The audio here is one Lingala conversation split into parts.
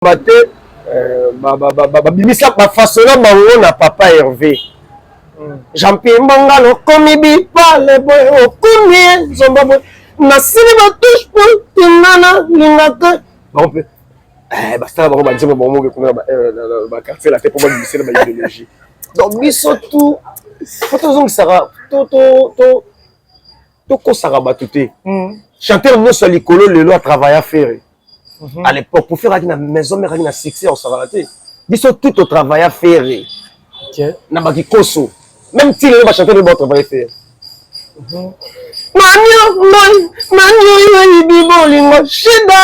Bate babimisa bafaçonna bango na papa Hervé. Jean-Pierre Mbangalo komi bipale boy okomi zomba boy nasili batouche po tinana lingaka bon basta bango banjema bango ke kuna ba quartier la te pour babimisa na ba idéologie. Donc biso tout photo zong sara to ko sara batute. Chanteur nous sur likolo lelo a travaillé à faire. À l'époque, pour faire une maison, mais une succès, on s'en va là. Ils sont tout au travail à faire. Na baki koso. Même si les va chanter le bon travail à faire. Manio, ibibolingo, shida,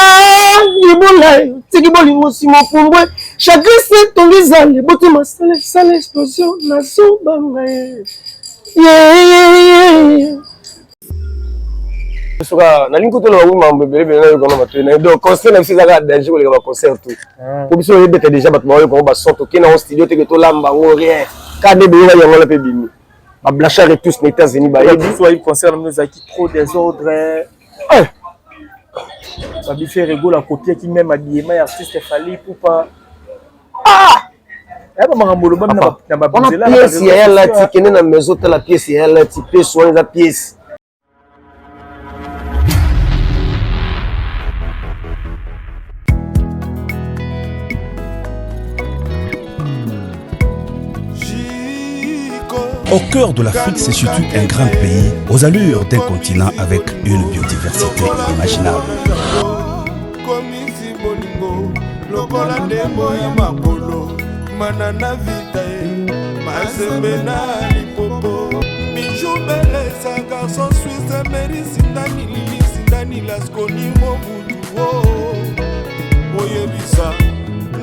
ibolai, tigibolingo, simo pumbwe. Chacun sait ton visage, botti ma sale explosion, la soubangaye. Yeah. Na linko to na mambo bebele na ko na matena donc concert na fisa ka danger ko le ba concert tout ko biso ye beta déjà batmo ko ba sorto ke na studio te ke to lamba ngorien ka de be ya ngola pe bimi ba blachar et tous les États-Unis ba yebi soit il concerne nous aki trop désordre ba bi fait rigolo la copie qui même habillement artiste fallait pour pas ba mangambolo ba na ba bizela na pièce ya la tikene na maison ta la pièce ya la type soin la pièce. Au cœur de l'Afrique se situe un grand pays aux allures d'un continent avec une biodiversité inimaginable.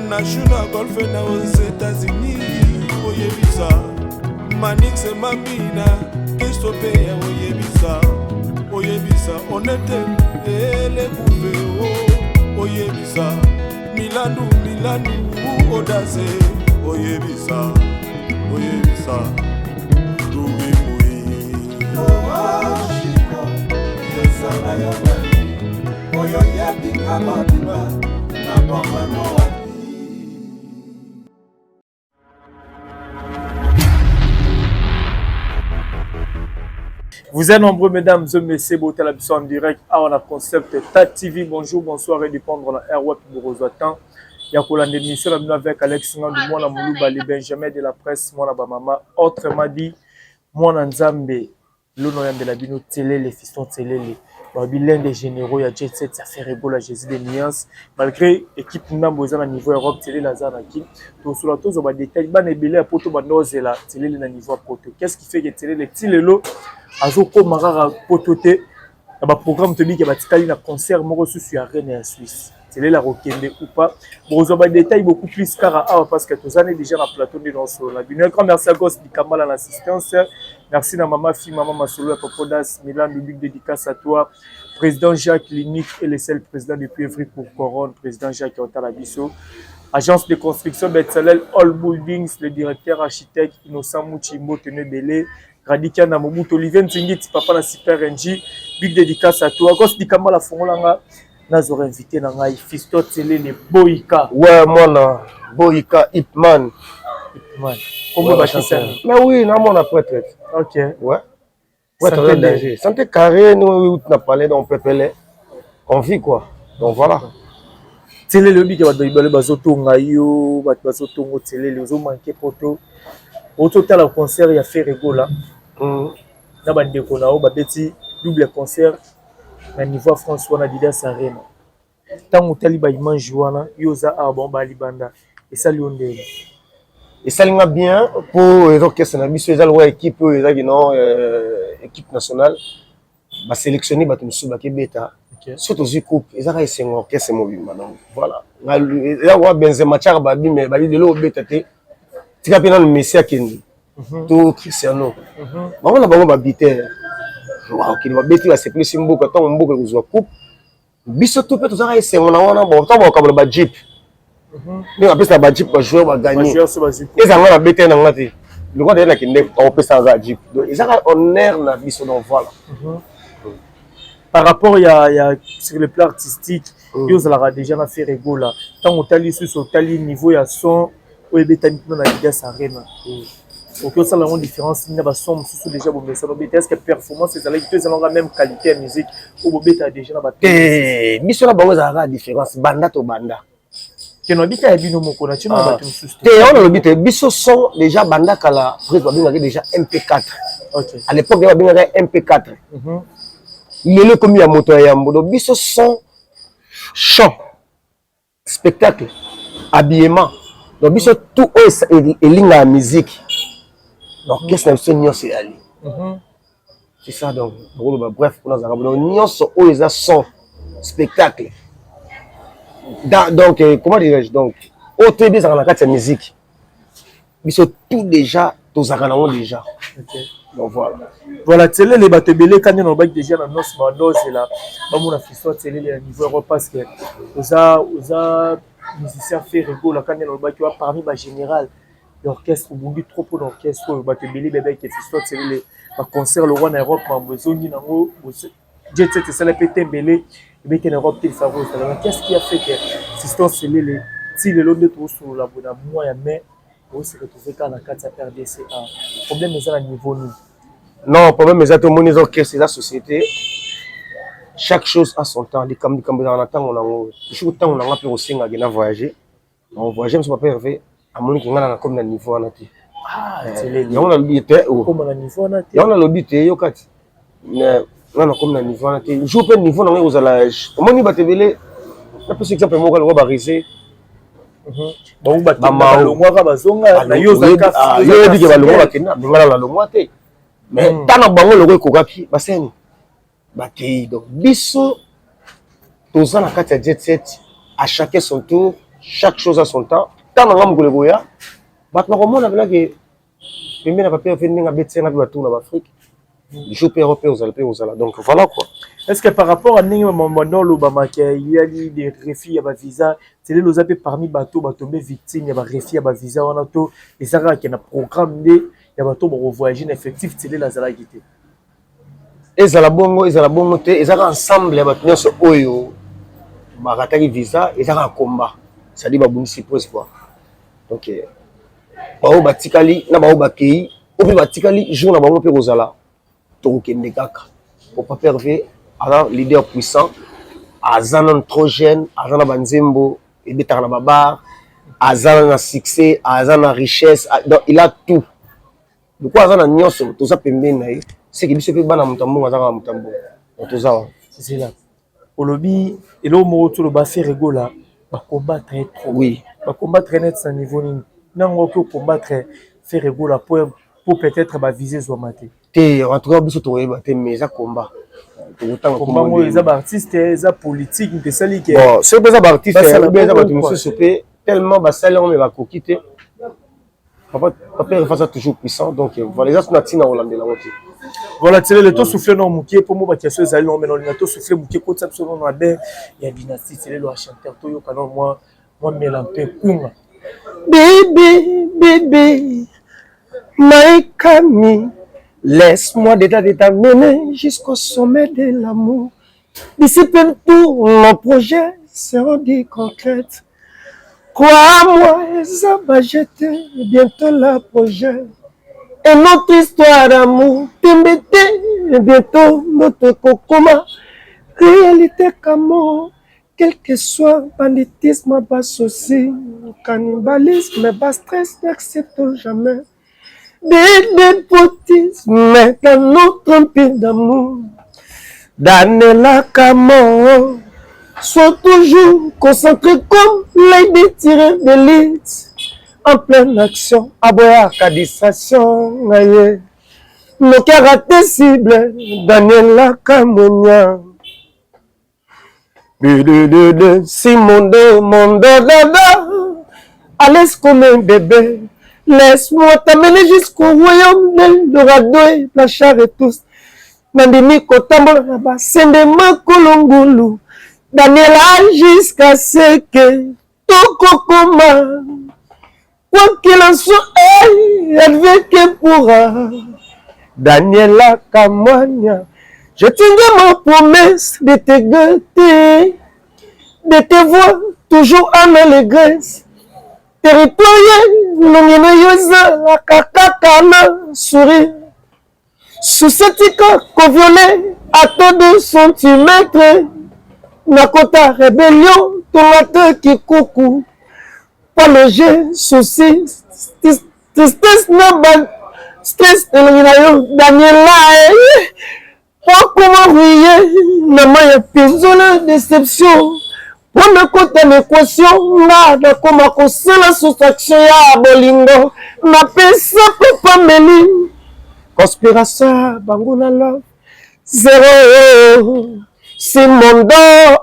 National Golf aux États-Unis, Manix et Mamina, Christophe Oyebisa, on était les bouffées, Oyebisa, Milanou, Odaze, Oyebisa, Doubi Moui. Vous êtes nombreux, mesdames et messieurs, pour la en direct. On a concept TAT TV. Bonjour, bonsoir et dépendre la Airweb pour vous attendre. Il y a pour l'émission avec Alex Ngandou, moi, Moulouba, les Benjamin de la presse, moi, maman. Autrement dit, moi, Nzambe, l'honorable de la bino télé, les fistons télé, l'un des généraux, il y a Jet Set, ça fait rigolo, Jésus des nuances. Malgré l'équipe Nambo, à niveau Europe, télé, la Zanaki, tout sur la tour, on va détailler, ban et belé à poto, banose, la télé, le niveau à poto. Qu'est-ce qui fait que télé, les petits lélo, azoko marara potote, ba programme tenu que batikali na concert, moro sous à Rennes et en Suisse. Télé la Rokende ou pas. Bon, on va détailler beaucoup plus car parce que tous années déjà na plateau de dans sur la bino. Grand merci à Ghost di Kamala l'assistance. Merci à maman fille, maman Masolo, Popodas, Milan, Lubic, dédicace à toi. Président Jacques Linique et le seul président depuis Evry pour Coron, président Jacques Otalabiso. Agence de construction Betsalel All Buildings, le directeur architecte Innocent Mouchimbo Tenebele, Radikia Namobuto, Olivier Nzingit, papa na Super NG, big dédicace à toi. Ghost di Kamala Fongolanga, nous aurons invité Nangai, Fisto Télé, les Boïka. Ouais, moi là, Boïka, Hipman. Hipman. Comment va ça? Mais oui, non, mon après-traite. Ok. Ouais. Ouais, santé danger. Santé carré, nous, on a parlé dans PPL. On vit quoi. Donc voilà. Télé le but de Badoibale Bazoto Ngayo, Bazoto Télé, les autres manqués poto. Au total, le concert, il y a fait rigola. N'a pas de déconnao, Babeti, double concert. Na niveau François na Didas Arena. Tant que Taliba Iman Jouana, Yosa Arbon Balibanda. Et ça, Lyondé. Et ça l'est bien pour les orchestres. Les équipe, équipe nationale, va sélectionner les bêta. Surtout les coupes, ils ont un orchestre mobile. Voilà. Il y a Benzema Tcharbabi, mais il y a des bêta. Tu as bien le Messi à Kendi. Tout Cristiano. On a habité. Ok, va bêter la c'est plus mboka tant mboka kuzwa coupe biso tout peut tozaka esengo na wana bon tant ba ba jeep mais après ça ba jeep ba joueur ba gagner et ça va bêter na ngati le roi de na kinde on peut ça za jeep donc ils ont honneur na biso donc voilà par rapport il y a sur le plan artistique yo zalaka déjà na faire ego là tant otali sur otali niveau ya son oyo betani na Ligas Arena ok ça la différence ni na ba son sous déjà bon mais ça no beta est-ce que performance ezalaki to ezalanga même qualité ya musique ou beta déjà na ba biso na bango zalaka différence banda to banda que no bita ya bino moko na chino ba sous on le bita biso son déjà banda kala presque babengaki déjà MP4 ok à l'époque babengaki MP4 lelo komi ya moto ya yambo donc biso son chant spectacle habillement donc biso tout elinga la musique donc qu'est-ce que c'est nyonso ali c'est ça donc bref on a donc nyonso o eza son spectacle donc comment dirais-je donc au tb za na kati ya musique biso tout déjà tozaka nango déjà donc voilà télé les batebele quand on a déjà dans nos mandos et là on a fait ça télé les niveau parce que oza musicien fait rigolo quand on a parmi ba général l'orchestre bombi trop pour l'orchestre batebele bébé qui fait ça télé les concert le roi en Europe mambozoni nango jet set ça la pété belé et bien en Europe il faut alors qu'est-ce qui a fait que assistance télé les si le lot de tout sur la bonne mois ya mai on se retrouver quand la carte à RDC problème est à niveau nous. Non, problème est à tout le monde orchestre la société. Chaque chose a son temps. Les cam dans le temps on a toujours temps on a pu aussi à voyager. On voyage même pas pervé à mon qui ngana comme na niveau na ti. Ah, c'est les. On a l'obité comme na niveau na ti. On a l'obité yo kati. Mais on a comme na niveau na ti. Je peux niveau na aux âge. Comment ni batebele na peut exemple moi le bariser. Bon ba longwa ka bazonga na yo zaka yo dit que ba longwa bakena bingala la longwa te. Mais tana bango loko kokaki baseni bakei donc biso toza na kati ya jet set à chacun son tour chaque chose a son temps tana ngam golegoya bat na komona bela ke pembe na papier fait ninga betse na ba tour na Afrique du jour européen aux alpes aux ala donc voilà quoi. Est-ce que par rapport à ninga mondo lo ba makia il y a des refus ya ba visa c'est les lozape parmi bateau tombé victime ya ba refus ya ba visa wana to ezaka ke na programme de ya bato ba voyager effectif télé la zala quitté ezala bongo te ezaka ensemble ya bato nyonso oyo bakataki visa ezaka combat c'est-à-dire babunisi pose quoi donc bao batikali na bao bakei obi batikali jour na bango pe kozala to kende kaka pour pas perdre alors leader puissant azana trop jeune azana banzembo ebetaka na babar azana na succès azana richesse donc il a tout. De quoi ça na nyonso toza pembeni na ye c'est que biso pe bana mutambo azaka mutambo toza c'est là olobi elo mo to lo ba faire rigola ba combattre trop oui ba combattre net sa niveau ni nango ko combattre faire rigola pour peut-être ba viser zo maté te en tout cas biso to yeba te mais ça combat combat mo les artistes les politique de sali que bon c'est pas ça artiste bien ça ba tout monsieur sopé tellement ba salon mais ba kokité papa face à toujours puissant donc voilà les autres natina hollande la moitié voilà tu le to souffler non mukie pour moi ba question zali non mais non le to souffler mukie ko tsa so non abe ya dynastie c'est le chanteur to yo canon moi mélampé kunga bébé my Camille laisse-moi t'amener jusqu'au sommet de l'amour d'ici peu de tout nos projets seront des concrètes. Crois-moi, ça va jeter bientôt la projet. Et notre histoire d'amour, t'embêter bientôt notre cocoma. Réalité comme quel que soit banditisme, bas souci, cannibalisme, bas stress, n'accepte jamais. Des népotismes dans notre empire d'amour. Daniela Camo. Sois toujours concentré comme Lady tirée d'élite en pleine action, aboya distraction, nos karaté cible, Daniela Camonia. Simondo, mondo, dada, à l'aise comme un bébé, laisse-moi t'amener jusqu'au royaume d'Eldorado et Plachard et tous. Nandini Kotambo, là-bas, Sendema Kolongulu. Daniela jusqu'à ce que tout cocoma, quoi qu'il en soit, elle veut qu'elle pourra. Daniela Camonia, je tiendrai ma promesse de te gâter. de te voir toujours en allégresse. Territoire, l'ongéno yosa, la kakakana, sourire. Sous cette conviolée à taux de centimètres, Nakota rébellion, tomate qui coucou. Pas léger, souci, tristesse, non, stress, Daniela, pas comment rier, maman, il y a plus de déception. Pour me côté l'équation, nada comme à cause la soustraction à Bolingo, ma pesa pas meli. Conspiration, Banguna Love, zéro. Simondo,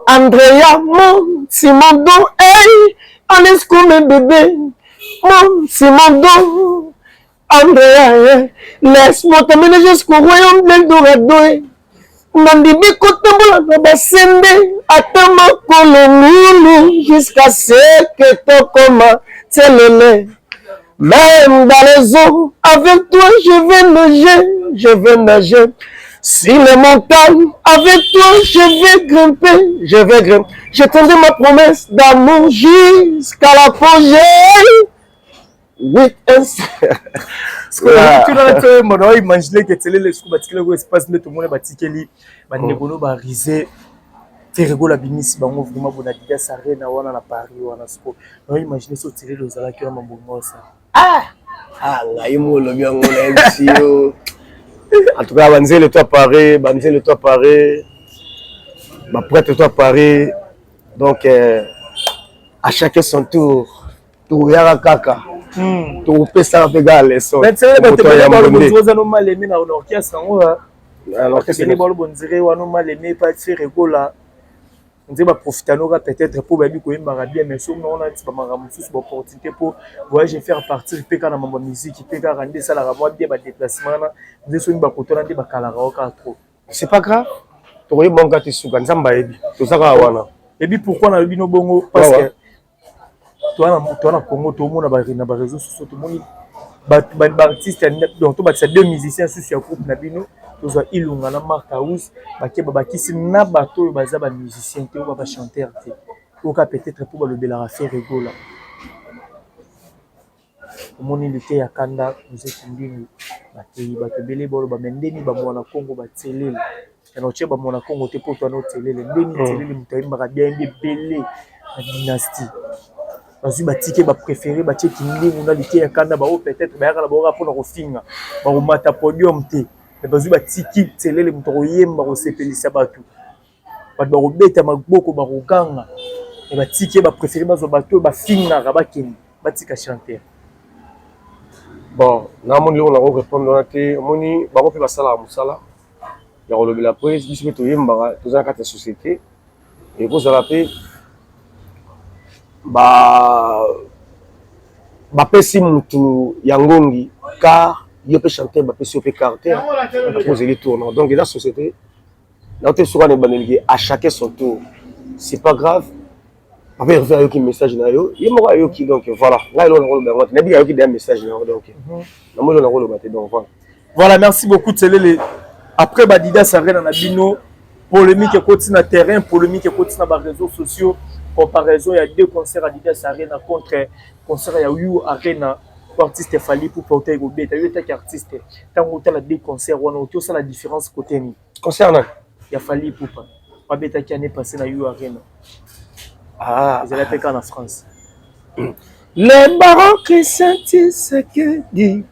Andrea, mon Simondo, hey, allez comme bébé, mon Simondo, Andrea, laisse-moi t'amener jusqu'au royaume d'Eldorado. Nandibi kotambola na basende atama kolomulu jusqu'à ce que ton coma t'élève. Même dans les eaux, avec toi je vais nager. Si les montagnes, avec toi je vais grimper. J'ai tendu ma promesse d'amour jusqu'à l'apogée. 8 1 tu as mon imaginé que télé les scoop batikeli ko espace net tout monde batikeli bandeko ba risé Ferrego la binisi bango vraiment bonadida sarena wana na Paris wana sco. On imaginer so télé les ala ki ma mbongo ça. Ngai mo lo bien ngo na MCO. En tout cas, banzele toi Paris, ma prêtre toi Paris. Donc à chacun son tour. Tout yara kaka. Tout peut ça pégal les sons. Mais c'est le bonjour no mal aimé na orchestre ngo. Alors que c'est les bol bonzire wa no mal aimé pas Ferrego là. On dit profiter nous peut-être pour baby ko yemba bien mais so on a dit pas mara mususu opportunité pour voyager faire partir peka na mambo musique peka rendre ça la ramo bien ba déplacement na nous so ba kotona ndi ba kala ka trop. C'est pas grave. To ko yemba ngati suka nzamba yebi. To saka wana. Et puis pourquoi na bino bongo parce que toi na Congo tout le monde na ba réseaux sociaux tout le monde ba artiste donc to ba deux musiciens sur groupe na bino toza ilunga na Mark House bakeba bakisi na bato oyo baza ba musicien te ou ba chanteur te oka peut-être pour le bela Ferrego là omoni lité ya kanda muziki ndingi bateli bato belé bolo ba mendeni ba mwana Congo ba tselele na oche ba mwana Congo te poto na tselele ndeni tselele mutayimba ka bien belé na dynastie bazui batike ba préféré ba tcheki ndingi na lité ya kanda ba peut-être ba yaka na ba pour na kofinga ba mata podium te. Mais bazui batiki tselele muto yemba ko sepelisa batu ba robeta maboko ba roganga et batiki ba préféré bazo bato ba finga ba keni batika chanter. Bon, na moni on a répondre na te moni ba ko pe ba sala musala ya ko lobela presse biso to yemba to za kata société et ko za la pe ba pesi mutu yangongi car il peut chanter, il peut se faire carter, il peut poser les tours. Donc, dans la société, à chacun son tour. C'est pas grave. Après, il y a un message. Il y a qui donc voilà. Là, il y a un message. Donc, voilà, merci beaucoup. Après, Badida Sarena Nabino, polémique continue na terrain, polémique continue na réseaux sociaux. Comparaison, il y a deux concerts à Dida Sarena contre concert à You Arena. Artiste Fali pour porter au bête, il y a artiste. Tant que tu as des concerts, on a tout ça la différence côté ni. Concernant, il y a Fali pour pas bête qui année passée na You Arena. Ils allaient pécar en France. Les barons qui sentissent ce que dit.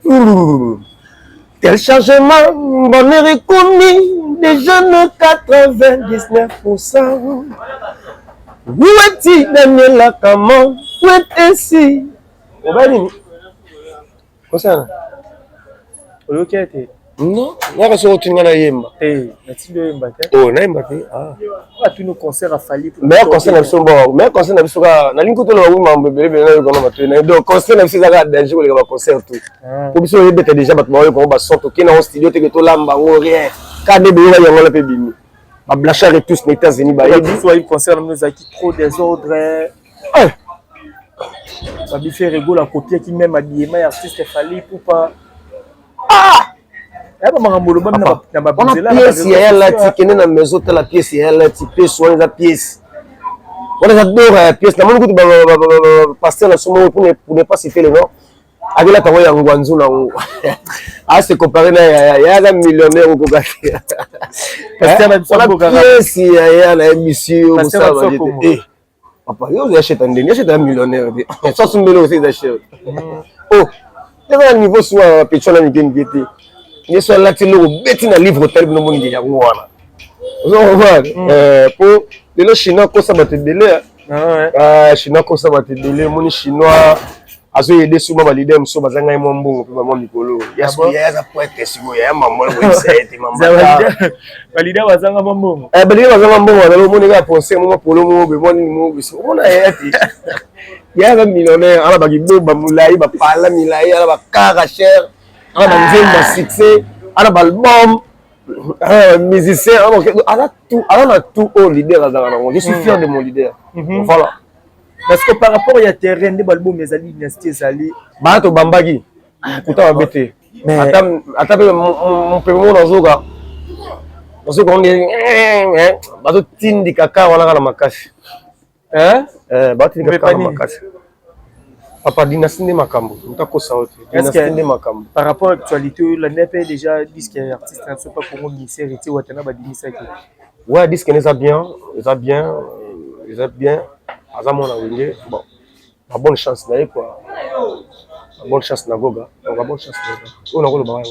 Quel changement, bonheur est connu, des jeunes 99%. Où est-il Daniela Kamon? Où est-il? On va aller. Concernant. Ok, non, là, je suis na yemba. Oh, na yemba te. Tous nos concerts à Fali. Mais concert na biso bon, mais concert na biso ka na linko to na mambo bele na yo kono matena. Donc concert na biso ka danger ko le ba concert tout. Pour biso yebete déjà bat ba yo ko ba sorto ke na studio te ke to lamba ngo rien. Ka de be yo yango la pe bimi. Ba blachard et tous les États-Unis ba yebi soit il concert nous a qui trop désordre. Babi Ferrego la copie qui même habillement artiste Fali pour pas on a pièce, il y a la pièce, la maison, la pièce, il y a la pièce, soit la pièce. Voilà, j'adore pièce. La monnaie que pasteur pour ne pas citer le nom. Agila tawo ya ngwanzu na ngo. Ah c'est comparé na ya millionnaire au Kogaki. Pasteur na biso pièce ya na émission ça va dire. Eh. Papa, yo j'achète un millionnaire. Ça sont mélo aussi d'achète. Oh. Il y a un niveau sur un pétrole à Miguel Guetti. Il y a un latino bêti na livre tel que nous monde ya ngwana. Vous voyez pour le chinois ko ça va te délai. Ah chinois ko ça va te délai mon chinois azo aider sur ma leader mso bazanga mo mbongo pe mama mikolo. Ya za poete sigo ya mama le website mama. Valida bazanga mbongo. Balida bazanga mbongo na lo moni ga penser mo polo mo be moni mo biso. On a été. Il y a un millionnaire, il y a un millionnaire, il y a un car cher, il y a un succès, il y a un album, un musicien, il y a tout au leader. Je suis fier de mon leader. Voilà. Parce que par rapport à terrain, les albums, mes amis, Nesté, Ali. Bato Bambagi, écoutez, on va bêter. Attends, mon père, dans Zoga. Dans Zoga, on dit, Bato Tindi Kaka, on a la macasse. Hein? Bato Tindi Kaka, macasse. Papa, dynastie de Makambo. Dynastie de Makambo. Par rapport à l'actualité, la NEP est déjà dit qu'il y a un artiste qui ne sont pas pour moi, ministère, et Watana, Badinisa. Ouais, disent qu'ils sont bien, ils sont bien, ils sont bien. Azamon a wingé. Bon, la bonne chance d'ailleurs quoi. La bonne chance Nagoga. Donc la bonne chance Nagoga. On a le bain.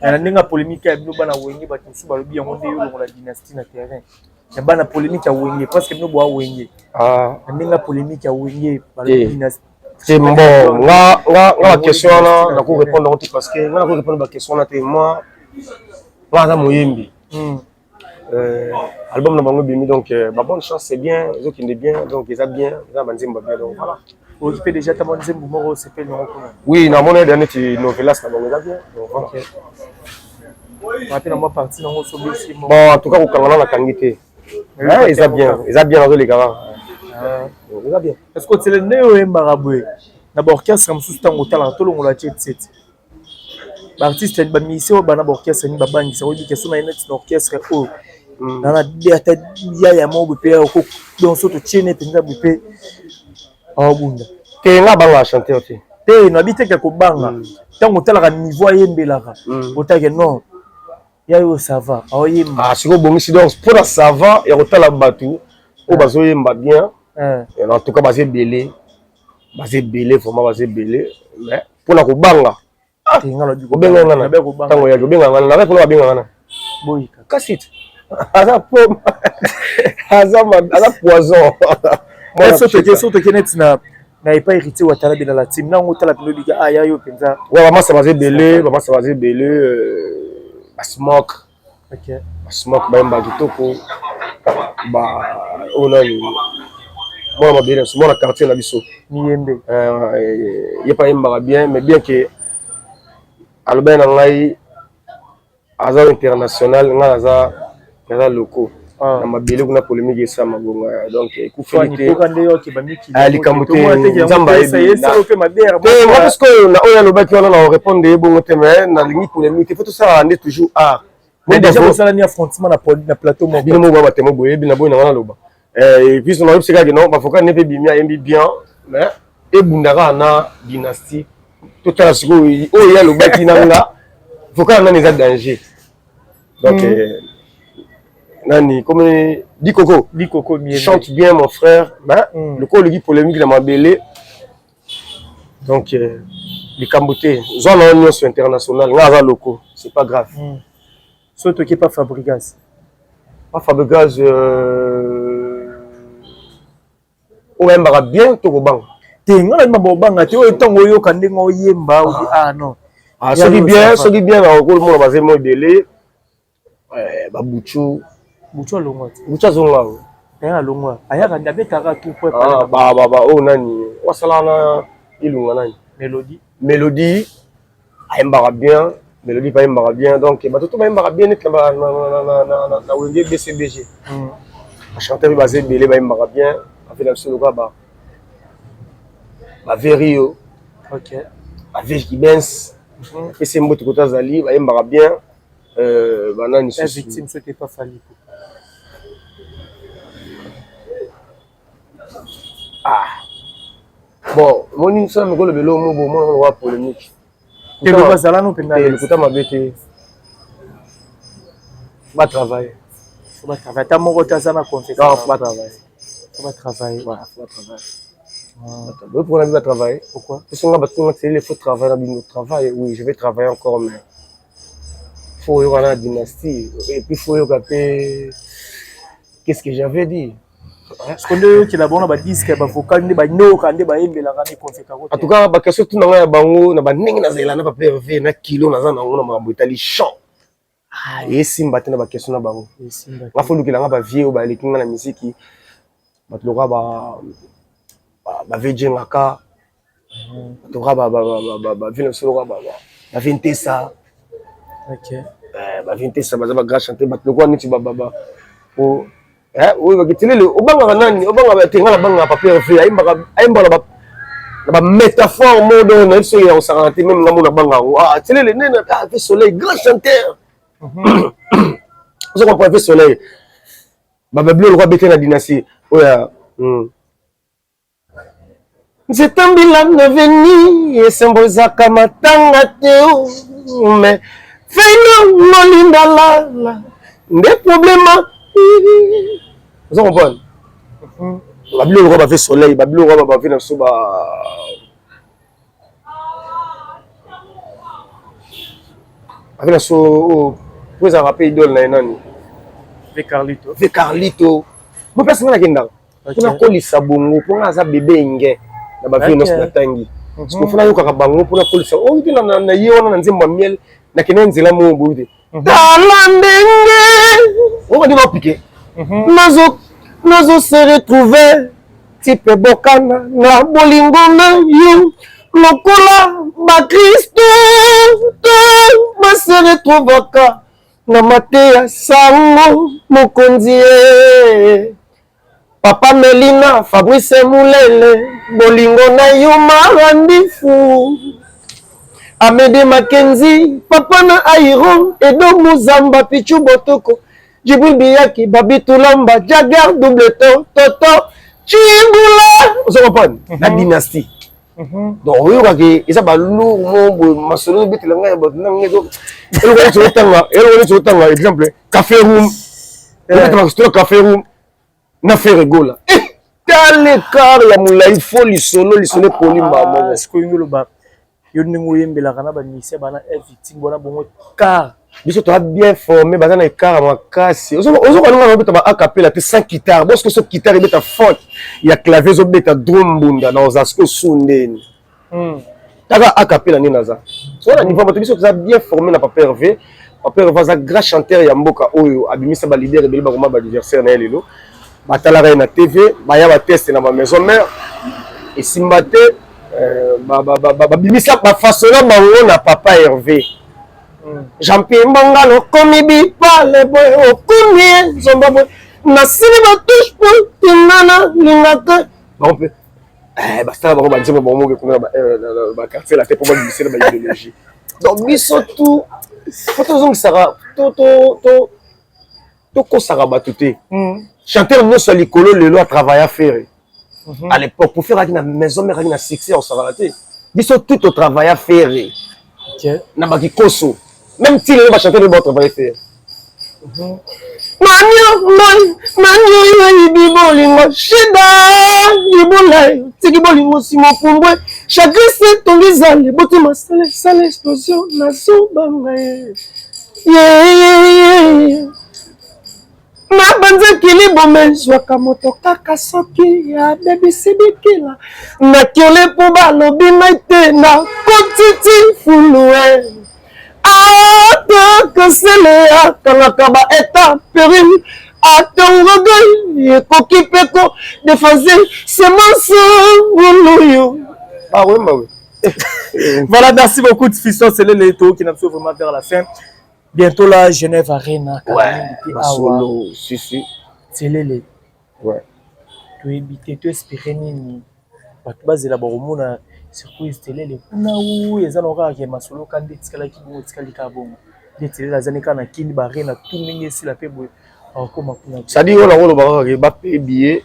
Elle a une polémique avec nous, bana wingé, bah tu sais, bah le bien on dit la dynastie na terrain. Il y a bana polémique à wingé parce que nous bois wingé. Ah. Il y a une polémique à wingé par la dynastie. C'est bon. La question là, on a pu répondre parce que on a pu répondre à la question là, moi, là Moyembi. Album de Bango Bimi, donc bonne chance, c'est bien, les autres qui sont bien, donc ils ont bien, ils ont bien, donc voilà. Vous occupez déjà ta bonne zembe, Moro, c'est pas le nom commun. Oui, dans mon dernier novelas, ils ont bien, donc voilà. Rapidement parti dans mon aussi. Bon, en tout cas, vous avez la qualité. Ils ont bien dans les gars. Ils ont bien. Est-ce que c'est le néo et maraboué? D'abord, qu'est-ce que c'est un talent, tout le monde a dit l'artiste est une mission, il y a un orchestre, il y a un orchestre. Dans la tête, il y a un mot de dans ce tien et puis il a bunda. Tu es là pour chanter aussi. Tu es habité quelque banga. Tant que tu as un niveau yembelara. Autant que non. Il y a eu ça va. Ah, si vous avez donc pour la savant et autant la batou, au bazo yemba bien. En tout cas basé belé, vraiment basé belé. Mais pour la kubanga. Kubanga ngana. Tango ya kubanga ngana. Na pour la kubanga ngana. Boy. Kasit. Aza pomme. Aza poison. Est-ce que tu n'avais pas hérité Ouattara dans la team? Non, Ouattara a dit ah ya yo penza. Ouais, maman ça va belé, smoke. OK. Smoke ba mba kitoko. Ba onani. Moi ma belé, moi la quartier na biso. Miyembe. Il pas mba bien, mais bien que Albert ngai aza international, ngaza les locaux. Na mabele kuna polémique ça magonga donc ikufilité ali kamuté nzamba parce que na oya lo baki na répondre bongo te mais na lingi polémique faut tout ça ande toujours art mais déjà ça la ni affrontement na plateau mo bino mo ba temo boye bina boye na loba et puis on a observé que non ba foka ne pe bimia yembi bien mais e bundaka na dynastie tout à ce que oya lo baki na nga foka na les danger donc Nani, comme dit Coco, chante bien mon frère, le coup le polémique dans ma belé, donc les Cambotés, zone union sur international, ngaza locaux, c'est pas grave. Surtout qui pas Fabregas. Pas Fabregas, on aimera bien tout au banc. T'es non ma bobanga, tu es tant oyo kande ngoye mba ou ah non. Ah ce qui bien dans le monde basé mon belé, Babouchou. Bucho longwa. Bucho zonga. Ya longwa. Aya kanda betaka tout pour oh nani. Wasalana ilunga nani. Mélodie aimba bien, Mélodie pas aimba bien donc ba tout aimba bien net na wenge BCBG. A chanter basé belé ba aimba bien, a fait dans ce local ba Verio. OK. Ba Vigi Benz. Et c'est mot tout azali ba aimba bien. Banani victime c'était pas fallu. Bon, mon ça me le vélo, mon polémique. Et le bazala nous pendant le putain m'a bêté. Va travailler. Faut pas travailler. T'as mon retard ça na confiance. Non, faut pas travailler. Faut pas travailler. Voilà, faut pas travailler. Pourquoi on a besoin de travailler? Pourquoi? Parce qu'on a besoin de faut travailler, travail. Oui, je vais travailler encore, mais il faut y avoir la dynastie. Et puis il faut y avoir qu'est-ce que j'avais dit? Parce qu'on dit qu'il a bon à disque, bah vocal, ne bah no, quand ne bah imbe la rame confiance. En tout cas, bah question tout na nga bango na ba ningi na zela na ba PV na kilo na za na ngo na mambo itali champ. Ah, et simba tena ba question na bango. Nga faut lukila nga ba vie o ba lekinga na musique. Ba tloka ba veje ngaka. Tloka ba vino solo ba vinte ça. OK. Ba vinte ça ba za ba grand chanter ba tloka niti ba o oui ba kitile o banga nani o banga ba tenga na banga pa PV aimba na ba métaphore mode na so ya on s'arrêter même nga mona banga ah tele nena ka fait soleil grand chanteur. Vous comprenez soleil. Baba Bleu le roi bêté la dynastie. Oya. C'est un bilan de venir et symboliser comme tanga teo mais fais-nous molinda la des problèmes. Vous comprenez? Baba Bleu le roi fait soleil, Baba Bleu le roi va venir sur avec la so vous avez rappelé idole na nani ve Carlito mo pesa na kenda kuna kolisa bongo pona za bébé nge na ba vie nos na tangi parce que fona yoka ka bango pona kolisa o ite na yona na nzemba miel na kenenzela mo boudi talandenge o ndi ba piquer nazo se retrouver type bokana na bolingo na yo lokola ba Kristo ma se retrouvaka na mateya sango mokonzi papa Melina Fabrice Mulele bolingo na yo marandifu Amede Makenzi papa na Airo Edo Muzamba Pichu Botoko Jibril Biyaki Babi Tulamba Jaguar double Toto Chibula vous comprenez la dynastie. Donc oui ok isa ba lourd mo masolo bitela ngai ba nange do eloko exemple café room peut-être café room na fait rigola kale car ya mulai fo lisolo polimba mo ce que ngolo ba yo ningo yembela kana ba mise bana victime bona bongo car biso to bien formé bazana car makasi ozo kana ngaba ba acapella te sans guitare parce que ce guitare beta forte ya clavier zo beta drum bunda na ozasko sundeni taka acapella ni naza so na niveau biso to bien formé na papa Hervé za grand chanteur ya mboka oyo abimisa ba leader ebele ba koma ba anniversaire na lelo batala na TV baya ba test na ba maison mère et simbate ba bimisa ba façon bango na papa Hervé. Jean-Pierre Mbangalo komi bipale boy okumi zomba boy na sini ba touche pour tinana lingaka on peut basta ba ba nzembo ba mo ke ba quartier la tête pour ba biser ba idéologie donc biso tout photo sera to ko sara batuté chanteur no so likolo lelo a travailler à faire à l'époque pour faire la maison mère na succès on sera raté biso tout au travail à faire OK na ba kikoso même si les chanter de bon travail faire manyo yibi bolingo shida yibulai tiki bolingo simo pumbwe chacun sait ton visage botima sale explosion na sobanga na banza kilibo mezwaka moto kaka soki ya bebisibikila na kiole po balobi ngai te na kotiti fulue Atokosele Kalakaba eta péril Atongogoy Ekoki peko Défense Semence Woulouyo. Ah oui, bah oui. Voilà, merci beaucoup de Fiston, c'est le tour qui n'a pas vraiment vers la fin. Bientôt la Genève Arena. Ouais, solo, si. C'est le. Ouais. Tu es tu espérer nini. Pas tu bases là-bas au monde. Circuit télé les kuna ou ezalora ke masolo kandi tikala ki bongo tikali ka bongo de télé la zanika na kini bare na tout mingi si la pe boy akoma kuna ça dit on a ba billet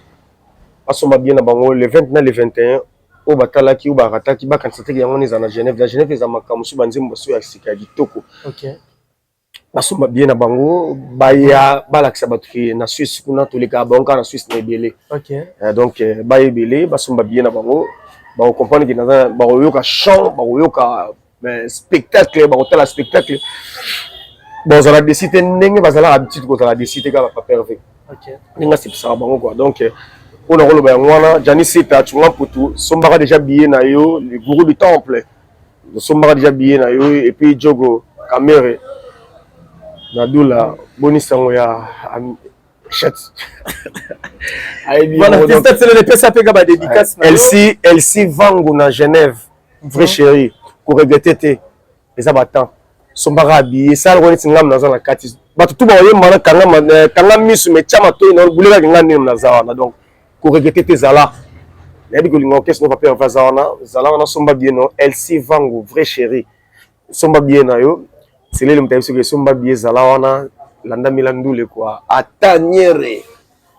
asoma bien na bango le 20 na le 21 au batalaki ou barataki bakanisate ki yango neza na Genève. La Genève eza makambo so banzembo so ya sika ya kitoko. OK. Basomba bien na bango baya balakisa bato ki na Suisse kuna toleka bango na Suisse na ebele. OK. Donc baya ebele basomba bien na bango ba comprendre ki na ba yoka chant ba yoka spectacle ba hôtel spectacle. Bon ça la décider ndenge bazala habitude ko ça la décider ka ba pervers. OK. Ninga c'est ça bango quoi. Donc on a rôle wana Jani Sita tunga putu sombaka déjà billet na yo le gourou du temple. Sombaka déjà billet na yo et puis Jogo Kamere Nadula bonisango ya chat. Voilà, c'est le PSAP qui va dédicace. Elsie Vango na Genève, vrai chéri, pour regretter te, les abattants. Sombara habillé, ça le ngam na la kati. Ba tout ba yema kanga misu me chama to na bulela ngani na zawana donc pour regretter te zala. Nabi ko lingo kess no papier va zawana, zala na somba bien no Elsie Vango, vrai chéri. Somba bien na yo. C'est le mtabiso que somba bien zala wana landa milandule quoi. Ataniere.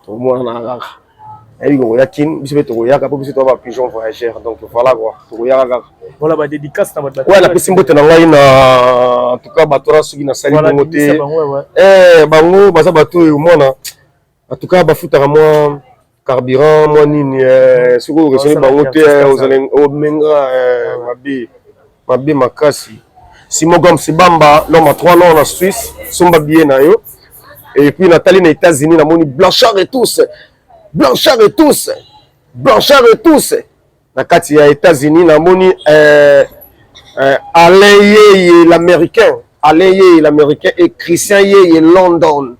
Tout le monde na et il y a qui bisous to yaka pour bisous to ba pigeon voyageur donc voilà quoi to yaka voilà ba dédicace na votre ouais la pisimbo te na ngai na en tout cas batora suki na sali bango te bango baza bato yo mona en tout cas ba futaka moi carburant moi nini siko resoni bango te ozalen o menga mabi makasi Simon Gomes Sibamba l'homme à 3 ans en Suisse somba bien na yo et puis Nathalie na États-Unis na moni Blanchard et tous na kati ya États-Unis na moni Alain Yeye l'américain et Christian Yeye London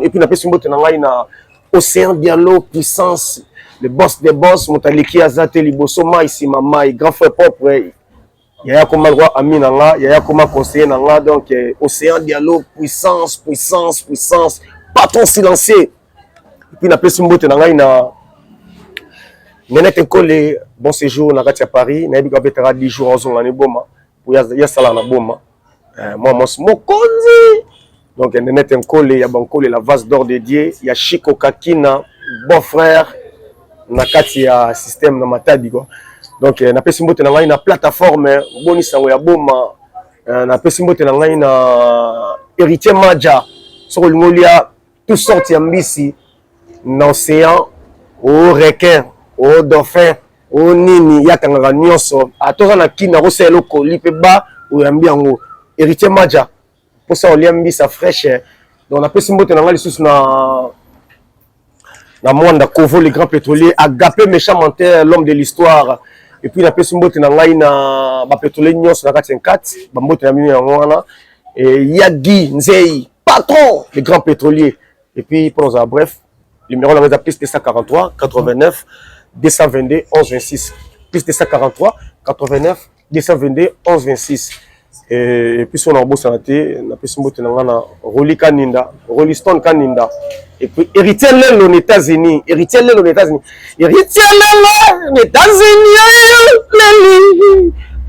et puis na pesi mbote na ngai na Océan Diallo puissance le boss des boss motaliki azate liboso mai sima mai grand frère propre yaya koma droit ami na nga yaya koma conseiller na nga donc Océan Diallo puissance patron silencieux. Puis na pesi mbote na ngai na Nenete Nkole bon séjour na kati ya Paris na yebi ka betara 10 jours ozonga ne boma pour ya sala na boma moi mokonzi donc Nenete Nkole ya bankole la vase d'or dédié ya Chico Kakina bon frère na kati ya système na Matadi quoi donc na pesi mbote na ngai na plateforme boni sango ya boma na pesi mbote na ngai na héritier Madja soko lingolia tout sorti ya mbisi na océan au requin au dauphin au nini yakanga nyonso atoza na kina roselo ko lipe ba oyambi yango héritier Madja pour ça oliambi sa fraîche donc na pesi mbote na ngali susu na Mwanda Kovo le grand pétrolier Agapé méchant menteur l'homme de l'histoire et puis na pesi mbote na ngai na ba pétrolier nyonso na 454 ba mbote na mini yango wana et Yagi Nzei patron le grand pétrolier et puis pour nous bref numéro la plus 243 89 222 11 26 plus 243 89 222 11 26 et puis son arbo santé na plus mbote na Rolly Kaninda Rolly Stone Kaninda et puis héritier Lelo aux États-Unis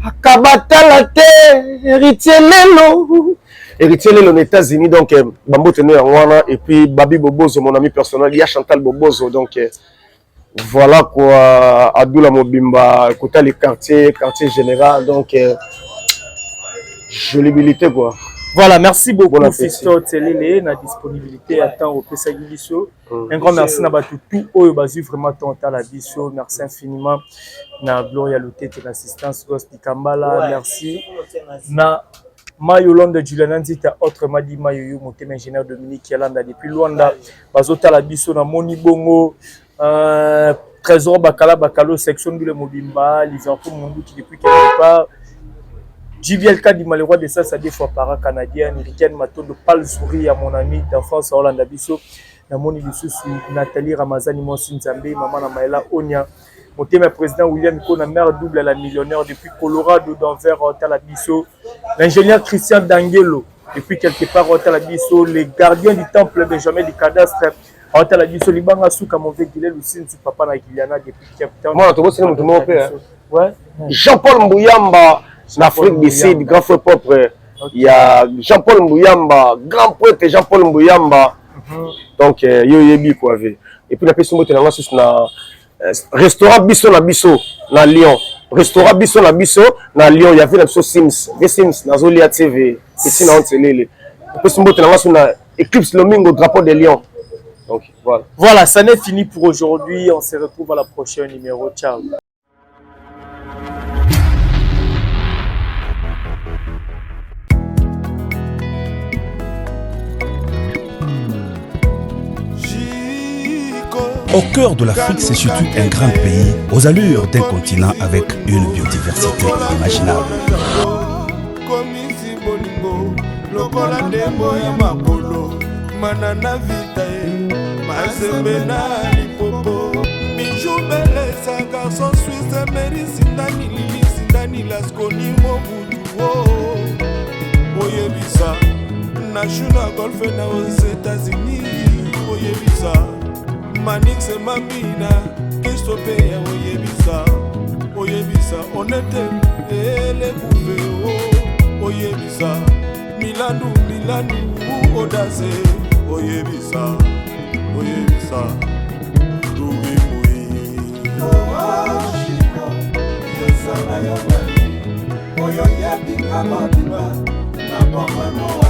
akabata la terre héritier Lelo aux États-Unis donc bambo tenu wana et puis Babi Bobozo mon ami personnel il y a Chantal Bobozo donc voilà quoi Adoula Mobimba côté les quartiers général donc jolibilité quoi. Voilà, merci beaucoup Fisto Tselele na disponibilité à temps au PSA Bisso. Un grand merci na batu tout oyo bazu vraiment ton temps la Bisso. Merci infiniment na Gloria Loté de l'assistance Gosti Kambala, merci na Mayolande Juliana Nzita autrement dit Mayoyo motem ingénieur Dominique Yalanda depuis Luanda bazota la Bisso na Moni Bongo Trésor Bakalo section de Mobimba Liverpool Mundu qui depuis quelque part JVLK du malheureux de ça des fois par canadien, Rikiane Matondo, Pal Souri à mon ami d'enfance à Hollande Bisso, Namoni Bissou, Nathalie Ramazani, Monsin Zambé, Maman Namaela Onya, mon thème président William Kona, mère double à la millionnaire depuis Colorado, Denver, Talabisso, l'ingénieur Christian Dangelo, depuis quelque part Talabisso, les gardiens du temple Benjamin du cadastre, Talabisso, Libanga Souka, mon véhicule, Lucine, papa Nagiliana, depuis Captain. Moi, tu vois, c'est mon père. Ouais. Jean-Paul Mbouyamba. En Afrique du Sud, grand frère propre, il y a Jean-Paul Mbouyamba, grand poète Jean-Paul Mbouyamba. Donc, yo yebi quoi. Et puis la personne qui est là, restaurant biso na biso na Lyon. Restaurant biso na biso na Lyon, il y avait la Sims. Des Sims na Zolia TV. Petit na ontelele. Parce que na ngaso na Eclipse Lomingo drapeau de Lyon. Donc voilà. Voilà, ça n'est fini pour aujourd'hui. On se retrouve à la prochaine numéro. Ciao. Au cœur de l'Afrique se situe un grand pays aux allures d'un continent avec une biodiversité inimaginable. Manix et Mamina, Christopé, Oyebisa, Oyebisa, on était les bouffées, Oyebisa, Milanou, Odaze, Oyebisa, Oyebisa, Doubi Moui, Chico, Yesana Yabali, Oyoyebi Kamadiba, Nabamano.